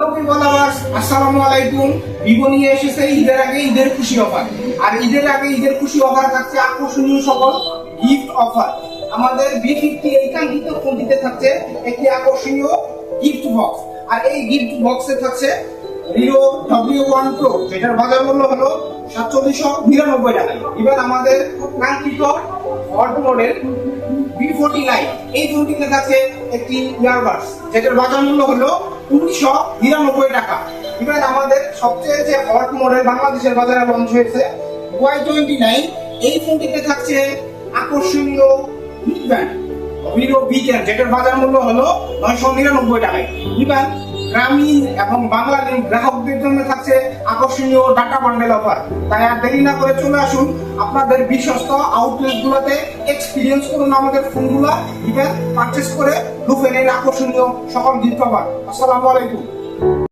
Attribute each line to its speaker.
Speaker 1: আসসালামু আলাইকুম। ভিভো নিয়ে এসেছে ঈদের আগে ঈদের খুশি অফার। আর ঈদের আগে ঈদের খুশি অফার থাকছে আকর্ষণীয় সকল গিফট অফার। আমাদের B50 এই কাঙ্ক্ষিত ফোনটিতে থাকছে একটি আকর্ষণীয় গিফট বক্স। আর এই গিফট বক্সে থাকছে Vivo W1 Pro, যেটার বাজার মূল্য হলো 4799 টাকা। এবার আমাদের কাঙ্ক্ষিত হট মডেল B49 এই ফোনটিতে থাকছে একটি ইয়ারবাডস, যেটার বাজার মূল্য হলো 1999 টাকা। এবার আমাদের সবচেয়ে যে হট মডেল বাংলাদেশের বাজারে লঞ্চ হয়েছে Y29, এই ফোনটিতে থাকছে আকর্ষণীয় ব্যান্ড Vivo V10, যেটার বাজার মূল্য হলো 999 টাকায়। এবার গ্রামীণ এবং বাংলাদেশ গ্রাহকদের জন্য থাকছে আকর্ষণীয় ডাটা বান্ডেল অফার। তাই আর দেরি না করে চলে আসুন আপনাদের বিশ্বস্ত আউটলেট গুলোতে, এক্সপিরিয়েন্স করুন আমাদের ফোনগুলো, এবার পারচেস করে লুফে নিন আকর্ষণীয় সকল গিফট অফার। আসসালামু আলাইকুম।